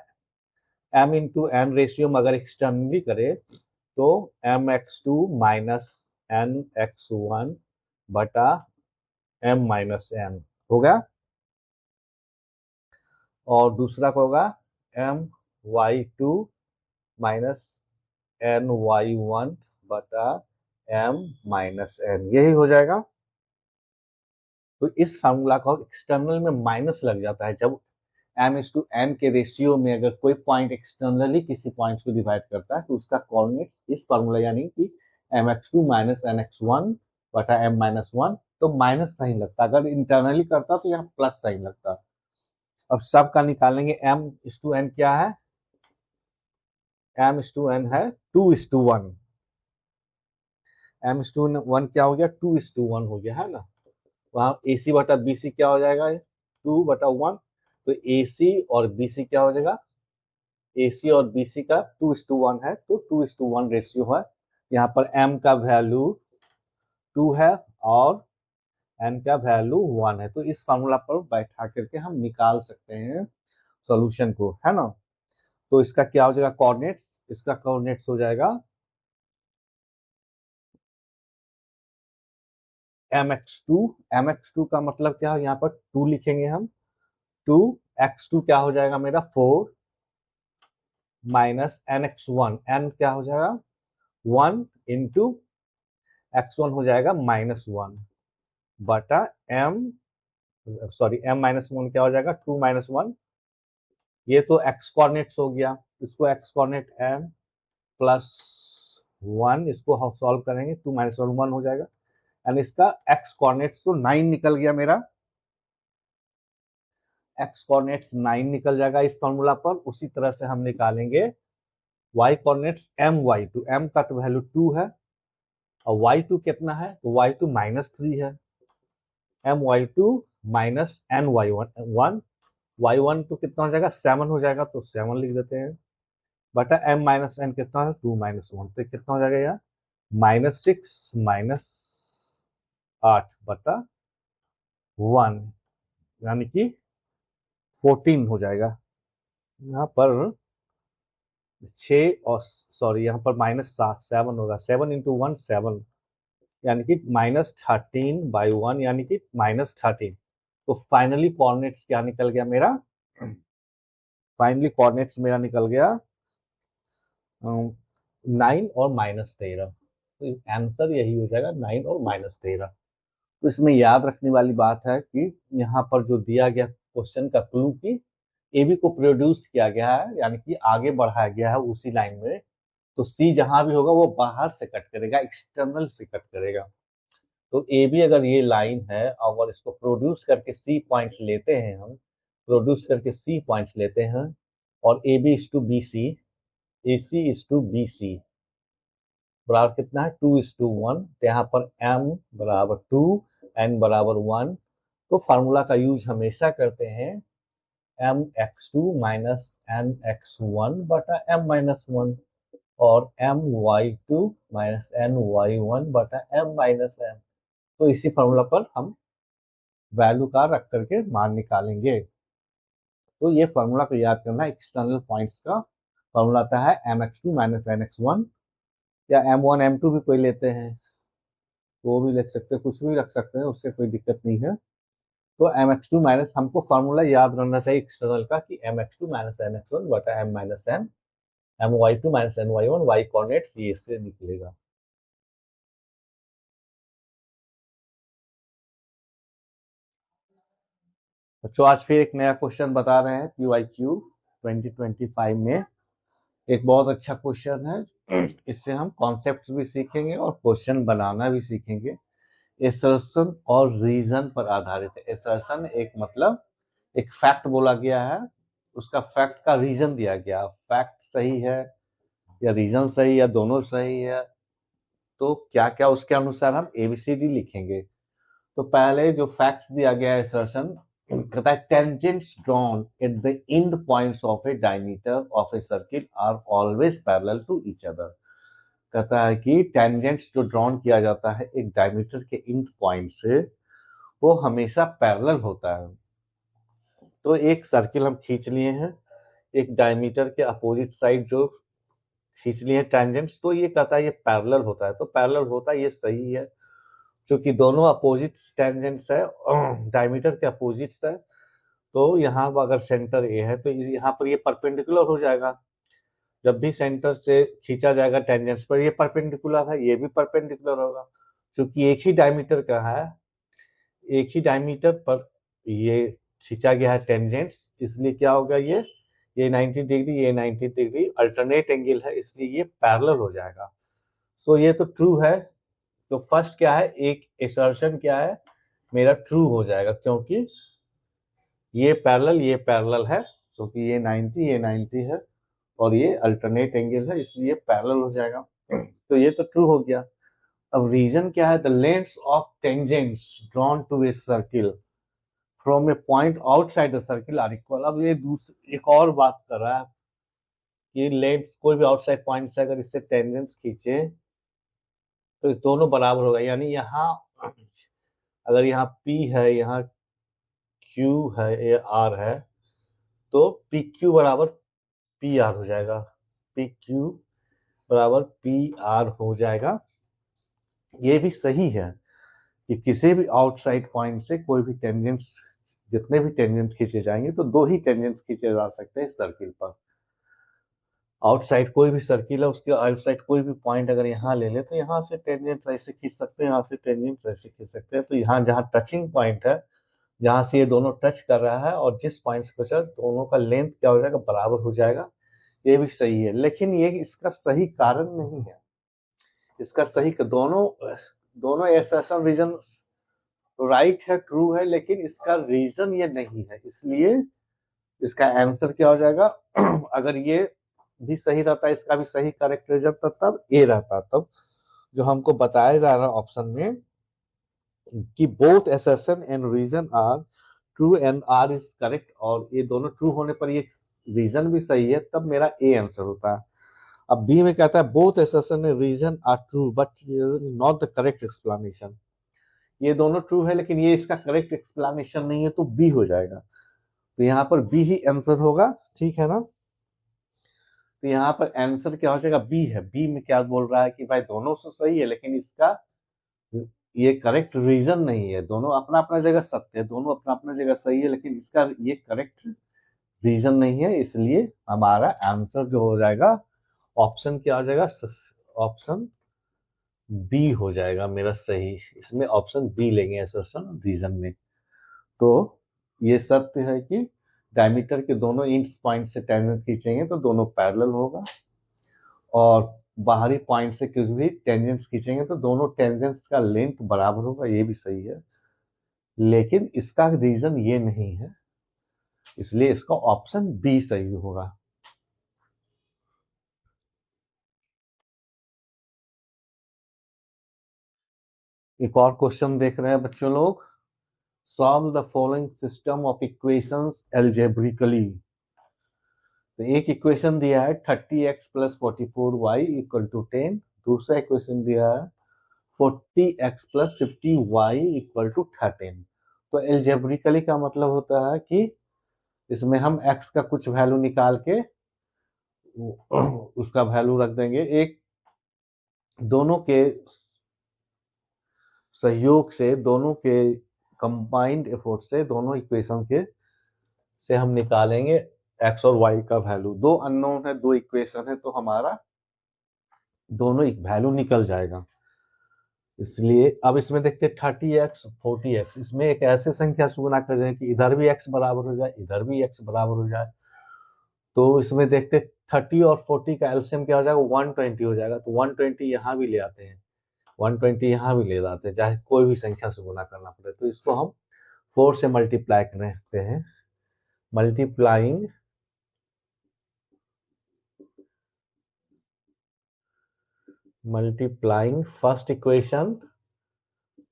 [SPEAKER 1] m इंटू एन रेशियो में अगर एक्सटर्नली करे तो mx2 -nx1 बटा m-n होगा, और दूसरा का होगा my2 -ny1 बटा m-n, यही हो जाएगा। तो इस फार्मूला का एक्सटर्नल में माइनस लग जाता है जब m/n के रेशियो में अगर कोई पॉइंट एक्सटर्नली किसी पॉइंट को डिवाइड करता है तो उसका कोऑर्डिनेट्स इस फार्मूला यानी कि mx2 -nx1 बटा m-1, तो माइनस साइन लगता, अगर इंटरनली करता तो यहाँ प्लस साइन लगता। अब सब का निकालेंगे, m/n क्या है, m/n है 2:1, m/1 क्या हो गया 2:1 हो गया है ना। वहां AC बटा BC क्या हो जाएगा 2/1, तो AC और BC क्या हो जाएगा, AC और BC का 2:1 है, तो 2:1 रेशियो है। यहाँ पर m का वैल्यू 2 है और n का वैल्यू 1 है, तो इस फार्मूला पर बैठा करके हम निकाल सकते हैं सॉल्यूशन को, है ना। तो इसका क्या हो जाएगा कोऑर्डिनेट्स, इसका कोऑर्डिनेट्स हो जाएगा mx2 का मतलब क्या है, यहाँ पर 2 लिखेंगे हम, 2x2 क्या हो जाएगा मेरा 4 माइनस nx1, n क्या हो जाएगा 1 इंटू x1 हो जाएगा -1 बटा m-1 क्या हो जाएगा 2 - 1, ये तो x कोऑर्डिनेट्स हो गया, इसको x कोऑर्डिनेट m प्लस 1, इसको हम सॉल्व करेंगे 2 - 1 हो जाएगा, एंड इसका x कोऑर्डिनेट्स तो 9 निकल गया मेरा, x कोऑर्डिनेट्स 9 निकल जाएगा इस फॉर्मूला पर। उसी तरह से हम निकालेंगे y कोऑर्डिनेट्स my2, m का तो वैल्यू 2 है और y2 कितना है, तो y2 -3 है, my2 माइनस ny1, y1 तो कितना हो जाएगा 7 हो जाएगा, तो 7 लिख देते हैं बटा m-n कितना है 2 - 1, तो कितना हो जाएगा यार -6 -8 बटा 1 यानी कि 14 हो जाएगा। यहाँ पर 6 और सॉरी यहाँ पर -7 होगा, 7 इंटू 1 7, यानी कि -13/1 यानी कि -13, तो फाइनली कोऑर्डिनेट्स क्या निकल गया मेरा, फाइनली कोऑर्डिनेट्स मेरा निकल गया 9 और -13। तो आंसर यही हो जाएगा 9 और -13। तो इसमें याद रखने वाली बात है कि यहाँ पर जो दिया गया क्वेश्चन का क्लू की ए बी को प्रोड्यूस किया गया है, यानी कि आगे बढ़ाया गया है उसी लाइन में। तो सी जहां भी होगा वो बाहर से कट करेगा, एक्सटर्नल से कट करेगा। तो ए बी अगर ये लाइन है और इसको प्रोड्यूस करके सी पॉइंट्स लेते हैं, हम प्रोड्यूस करके सी पॉइंट्स लेते हैं, और A B is to B C, A C is to B C बराबर कितना है 2:1। तो यहाँ पर m बराबर 2, n बराबर 1। तो फार्मूला का यूज हमेशा करते हैं mx2 माइनस nx1 बटा m माइनस 1, और my2 माइनस ny1 बटा m माइनस n। तो इसी फार्मूला पर हम वैल्यू का रख करके मान निकालेंगे। तो ये फार्मूला को याद करना, एक्सटर्नल पॉइंट्स का फार्मूला आता है mx2 माइनस nx1, या m1 m2 भी कोई लेते हैं, वो भी लिख सकते हैं, कुछ भी रख सकते हैं, उससे कोई दिक्कत नहीं है। तो mx2 माइनस, हमको फार्मूला याद रहना चाहिए एक्सटर्नल का कि mx2 माइनस nx1 बटा m minus n, my2 minus ny1, y coordinates ये से निकलेगा। तो आज फिर एक नया क्वेश्चन बता रहे हैं PYQ 2025 में। एक बहुत अच्छा क्वेश्चन है, इससे हम कॉन्सेप्ट भी सीखेंगे और क्वेश्चन बनाना भी सीखेंगे। एसर्शन और रीजन पर आधारित है। एसर्शन एक मतलब एक फैक्ट बोला गया है, उसका फैक्ट का रीजन दिया गया, फैक्ट सही है या रीजन सही या दोनों सही है, तो क्या क्या उसके अनुसार हम एबीसीडी लिखेंगे। तो पहले जो फैक्ट्स दिया गया है एसर्शन, कहता है tangents drawn at the end points of a diameter of a circle are always parallel to each other. कहता है कि टेंजेंट्स जो ड्रॉन किया जाता है एक डायमीटर के एंड पॉइंट से, वो हमेशा पैरेलल होता है। तो एक सर्किल हम खींच लिए हैं, एक डायमीटर के अपोजिट साइड जो खींच लिए टेंजेंट्स, तो ये कहता है ये पैरेलल होता है। तो पैरेलल होता है, ये सही है, क्योंकि दोनों अपोजिट टेंजेंट्स है, डायमीटर के अपोजिट्स है। तो यहाँ पर अगर सेंटर ए है तो यहाँ पर ये परपेंडिकुलर हो जाएगा। जब भी सेंटर से खींचा जाएगा टेंजेंट्स पर, ये परपेंडिकुलर है, ये भी परपेंडिकुलर होगा, क्योंकि एक ही डायमीटर का है, एक ही डायमीटर पर ये खींचा गया है टेंजेंट्स, इसलिए क्या होगा, ये 90 डिग्री, ये 90 डिग्री अल्टरनेट एंगल है, इसलिए ये पैरेलल हो जाएगा। सो ये तो ट्रू है। तो फर्स्ट क्या है, एक असर्शन क्या है मेरा, ट्रू हो जाएगा, क्योंकि ये पैरेलल है, क्योंकि ये 90 है और ये अल्टरनेट एंगल है, इसलिए पैरेलल हो जाएगा। तो ये तो ट्रू हो गया। अब रीजन क्या है, the lengths of tangents drawn to a circle from a point outside the circle are equal. अब ये दूसरी एक और बात कर रहा है कि लेंथ कोई भी आउटसाइड पॉइंट से अगर इससे टेंजेंट्स खींचे तो इस दोनों बराबर होगा, यानी यहाँ अगर यहाँ P है, यहाँ Q है, ये R है, तो PQ बराबर PR हो जाएगा, PQ बराबर PR हो जाएगा। ये भी सही है कि किसी भी आउटसाइड पॉइंट से कोई भी टेंजेंट्स, जितने भी टेंजेंट खींचे जाएंगे तो दो ही टेंजेंट्स खींचे जा सकते हैं सर्किल पर। आउटसाइड कोई भी सर्किल है, उसके आउटसाइड कोई भी पॉइंट अगर यहाँ ले ले तो यहाँ से टेंजेंट ऐसे खींच सकते हैं, यहाँ से टेंजेंट ऐसे खींच सकते हैं। तो यहाँ जहाँ टचिंग पॉइंट है, जहाँ से ये दोनों टच कर रहा है और जिस पॉइंट से बचा, दोनों का लेंथ क्या हो जाएगा, बराबर हो जाएगा। ये भी सही है, लेकिन ये इसका सही कारण नहीं है। इसका सही दोनों एसर्शन रीजन राइट है, ट्रू है, लेकिन इसका रीजन ये नहीं है, इसलिए इसका आंसर क्या हो जाएगा अगर ये भी सही रहता, इसका भी सही करेक्ट रीजन था, तब ए रहता। तब जो हमको बताया जा रहा है ऑप्शन में कि both assertion and reason are true and R is correct, और ये दोनों ट्रू होने पर ये रीजन भी सही है, तब मेरा ए आंसर होता है। अब बी में कहता है both assertion and reason are true but not the correct explanation. ये दोनों ट्रू है लेकिन ये इसका करेक्ट एक्सप्लेनेशन नहीं है, तो बी हो जाएगा। तो यहाँ पर बी ही आंसर होगा, ठीक है ना। तो यहाँ पर आंसर क्या हो जाएगा, बी है। बी में क्या बोल रहा है कि भाई दोनों से सही है, लेकिन इसका ये करेक्ट रीजन नहीं है, दोनों अपना अपना जगह सत्य है, दोनों अपना अपना जगह सही है, लेकिन इसका ये करेक्ट रीजन नहीं है, इसलिए हमारा आंसर जो हो जाएगा ऑप्शन क्या हो जाएगा, ऑप्शन बी हो जाएगा मेरा सही। इसमें ऑप्शन बी लेंगे असर्शन रीजन में। तो ये सत्य है कि डायमीटर के दोनों इंच पॉइंट से टेंजेंट खींचेंगे तो दोनों पैरेलल होगा, और बाहरी पॉइंट से कुछ भी टेंजेंट्स खींचेंगे तो दोनों टेंजेंट्स का लेंथ बराबर होगा, ये भी सही है, लेकिन इसका रीजन ये नहीं है, इसलिए इसका ऑप्शन बी सही होगा। एक और क्वेश्चन देख रहे हैं बच्चों लोग। Solve the following system of equations algebraically. तो एक इक्वेशन दिया है 30x plus 44y equal to 10। दूसरा इक्वेशन दिया है 40x plus 50y equal to 13। तो एल्जेब्रिकली का मतलब होता है कि इसमें हम x का कुछ वैल्यू निकाल के उसका वैल्यू रख देंगे, एक दोनों के सहयोग से, दोनों के कंबाइंड एफर्ट से, दोनों इक्वेशन के से हम निकालेंगे x और y का वैल्यू। दो अननोन है, दो इक्वेशन है, तो हमारा दोनों एक वैल्यू निकल जाएगा। इसलिए अब इसमें देखते हैं 30x 40x, इसमें एक ऐसे संख्या से गुना कर दें कि इधर भी x बराबर हो जाए, इधर भी x बराबर हो जाए। तो इसमें देखते 30 और 40 का एलसीएम क्या हो जाएगा, 120 हो जाएगा। तो 120 यहाँ भी ले आते हैं, 120 यहाँ भी ले जाते हैं, चाहे कोई भी संख्या से गुना करना पड़े। तो इसको हम 4 से मल्टीप्लाई करते हैं, मल्टीप्लाइंग फर्स्ट इक्वेशन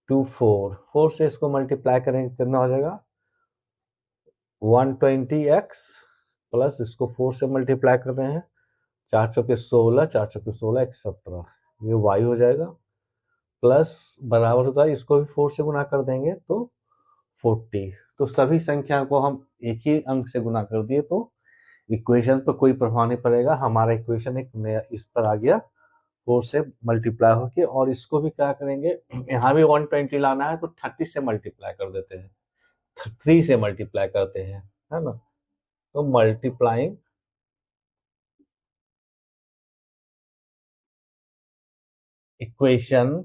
[SPEAKER 1] टू 4 से इसको मल्टीप्लाई करेंगे, कितना हो जाएगा 120x प्लस इसको 4 से मल्टीप्लाई कर रहे हैं, 4 चौके 16, 4 चौके 16 17, ये y हो जाएगा, प्लस बराबर होता है, इसको भी 4 से गुना कर देंगे तो 40। तो सभी संख्या को हम एक ही अंक से गुना कर दिए तो इक्वेशन पर कोई प्रभाव नहीं पड़ेगा, हमारा इक्वेशन एक नया इस पर आ गया 4 से मल्टीप्लाई होके। और इसको भी क्या करेंगे, यहाँ भी 120 लाना है तो 30 से मल्टीप्लाई कर देते हैं, 3 से मल्टीप्लाई करते हैं, है ना। तो मल्टीप्लाइंग इक्वेशन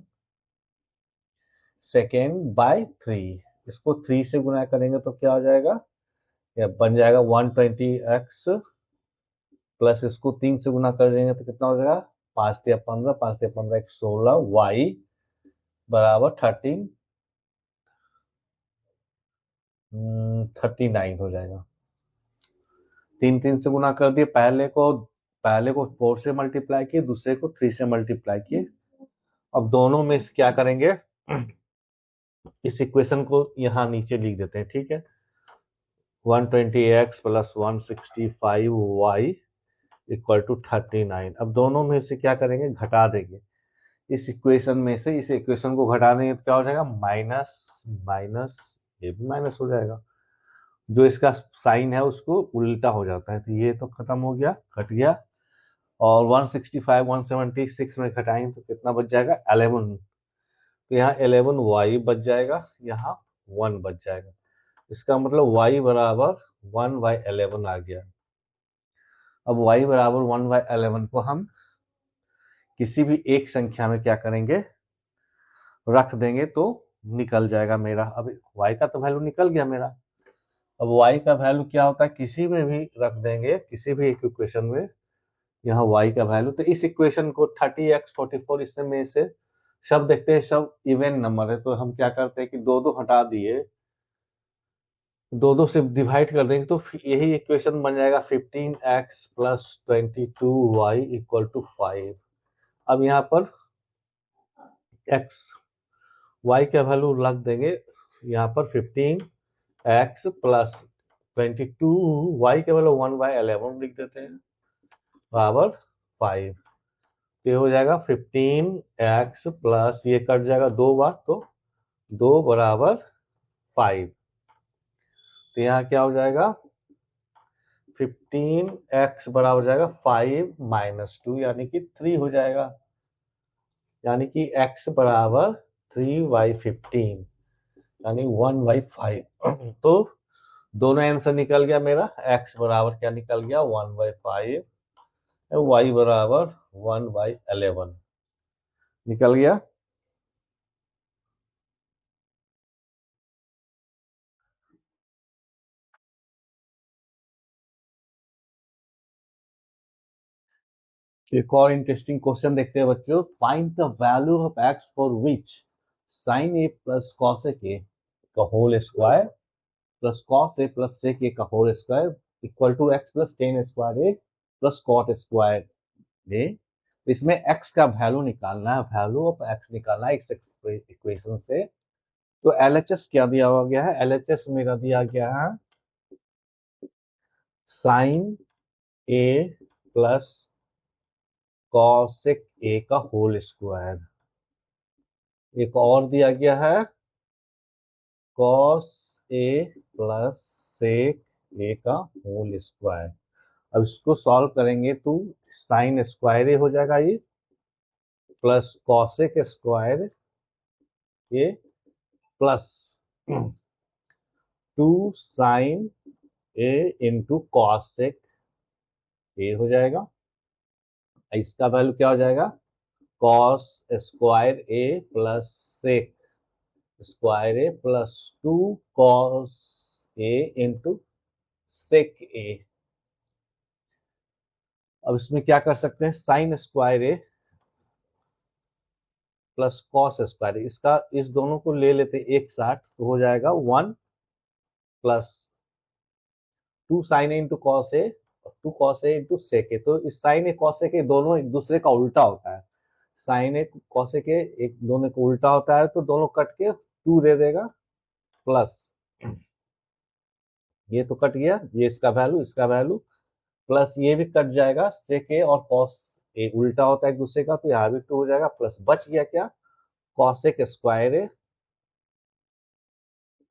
[SPEAKER 1] सेकेंड बाय 3, इसको 3 से गुना करेंगे तो क्या हो जाएगा, या बन जाएगा 120x प्लस इसको 3 से गुना कर देंगे तो कितना हो जाएगा 5 या 15, 5 या 15 एक 16, y बराबर 39 हो जाएगा। 3 3 से गुना कर दिए, पहले को 4 से मल्टीप्लाई किए, दूसरे को 3 से मल्टीप्लाई किए। अब दोनों में क्या करेंगे, इस इक्वेशन को यहाँ नीचे लिख देते हैं, ठीक है। 120x plus 165y equal to 39। अब दोनों में से क्या करेंगे, घटा देंगे, इस इक्वेशन में से इस इक्वेशन को घटा देंगे तो क्या हो जाएगा माइनस माइनस, ये भी माइनस हो जाएगा, जो इसका साइन है उसको उल्टा हो जाता है। तो ये तो खत्म हो गया, कट गया, और 165 176 में घटाएंगे तो कितना बच जाएगा 11। तो यहाँ 11y बच जाएगा, यहाँ 1 बच जाएगा, इसका मतलब y बराबर 1/11 आ गया। अब y बराबर 1/11 को हम किसी भी एक संख्या में क्या करेंगे, रख देंगे तो निकल जाएगा मेरा। अब y का तो वैल्यू निकल गया मेरा। अब y का वैल्यू क्या होता है, किसी में भी रख देंगे, किसी भी एक इक्वेशन में, यहाँ y का वैल्यू। तो इस इक्वेशन को 30x 44, इसमें से सब देखते हैं, सब इवन नंबर है, तो हम क्या करते हैं कि दो दो हटा दिए, दो दो से डिवाइड कर देंगे तो यही इक्वेशन बन जाएगा 15x plus 22y equal to 5। अब यहाँ पर x y का वैल्यू रख देंगे, यहाँ पर 15x प्लस 22y के वैल्यू 1/11 लिख देते हैं बराबर 5। ये हो जाएगा 15x प्लस, ये कट जाएगा 2 बार तो 2 बराबर 5। तो यहाँ क्या हो जाएगा 15x बराबर हो जाएगा 5 माइनस 2 यानी कि 3 हो जाएगा, यानी कि x बराबर 3/15 यानी 1/5। तो दोनों आंसर निकल गया मेरा। x बराबर क्या निकल गया 1/5, y बराबर 1/11 निकल गया। एक और इंटरेस्टिंग क्वेश्चन देखते हैं बच्चों। Find the value of x for which sin a plus cos a का whole square plus cos a plus sec a का whole square equal to x plus tan square a plus cot square a। इसमें x का value निकालना है, value of x निकालना है इस equation से। तो LHS क्या दिया हुआ गया है? LHS मेरा दिया गया है sin a plus cosec a का होल स्क्वायर। एक और दिया गया है cos a plus sec a का होल स्क्वायर। अब इसको सॉल्व करेंगे तो साइन स्क्वायर ए हो जाएगा ये plus cosec square A plus 2 sign A into cosec ए हो जाएगा। इसका वैल्यू क्या हो जाएगा cos square A plus sec square A plus 2 cos A into sec ए। अब इसमें क्या कर सकते हैं sine square A plus cos square, इसका इस दोनों को ले लेते एक साथ तो हो जाएगा 1 plus 2 sign A into cos A और 2 कॉस ए इंटू सेक ए। तो इस साइन ए कॉस ए के दोनों एक दूसरे का उल्टा होता है। साइन ए कॉस ए के एक दोनों को उल्टा होता है तो दोनों कट के 2 दे देगा प्लस ये तो कट गया, ये इसका वैल्यू इसका वैल्यू प्लस ये भी कट जाएगा, सेक ए और कॉस ए उल्टा होता है एक दूसरे का तो यहाँ भी 2 हो जाएगा प्लस बच गया क्या cosec square A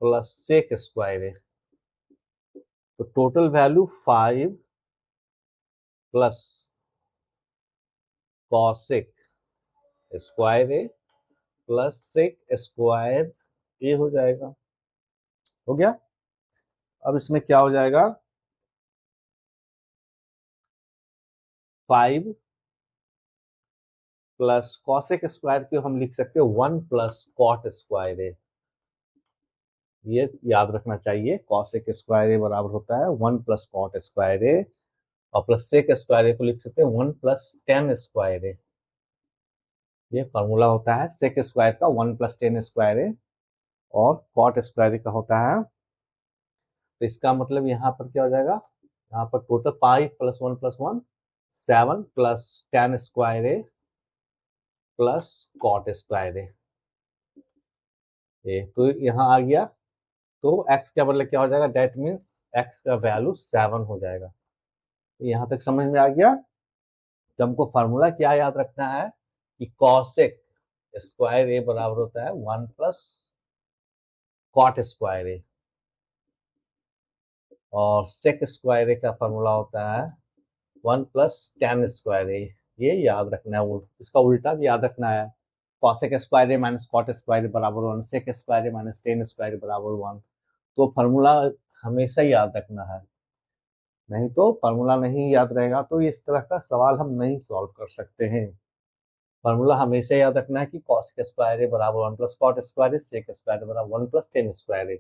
[SPEAKER 1] plus sec square A. तो total value 5 plus cosec square A plus sec square A हो जाएगा। हो गया। अब इसमें क्या हो जाएगा 5 प्लस कॉसेक स्क्वायर को हम लिख सकते हैं 1 प्लस कॉट स्क्वायर ए। ये याद रखना चाहिए कॉसेक स्क्वायर ए बराबर होता है 1 प्लस कॉट स्क्वायर ए और प्लस सेक स्क्वायर ए को लिख सकते हैं 1 प्लस टेन स्क्वायर ए। ये फॉर्मूला होता है सेक स्क्वायर का 1 प्लस टेन स्क्वायर ए और कॉट स्क्वायर का होता है। तो इसका मतलब यहाँ पर क्या हो जाएगा यहाँ पर total 5 plus 1 plus 1 7 plus tan square A plus cot square A. तो यहाँ आ गया तो x का बदले क्या हो जाएगा डेट मीन्स x का वैल्यू 7 हो जाएगा। तो यहाँ तक समझ में आ गया। तो हमको फार्मूला क्या याद रखना है कि कॉसेक स्क्वायर ए बराबर होता है 1 प्लस कॉट स्क्वायर ए और सेक स्क्वायर ए का फार्मूला होता है 1 प्लस टेन स्क्वायर ए। ये याद रखना है, इसका उल्टा भी याद रखना है कॉसेक स्क्वायर ए माइनस कॉट स्क्वायर ए बराबर 1 सेक स्क्वायर ए माइनस टेन स्क्वायर ए बराबर 1। तो फार्मूला हमेशा याद रखना है, नहीं तो फार्मूला नहीं याद रहेगा तो इस तरह का सवाल हम नहीं सॉल्व कर सकते हैं। फार्मूला हमेशा याद रखना है कि कॉस के स्क्वायर ए बराबर 1 प्लस कॉट स्क्वायर ए सेक स्क्वायर बराबर 1 प्लस टेन स्क्वायर ए।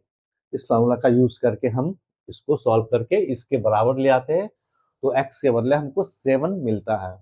[SPEAKER 1] इस फार्मूला का यूज करके हम इसको सॉल्व करके इसके बराबर ले आते हैं तो एक्स के बदले हमको 7 मिलता है।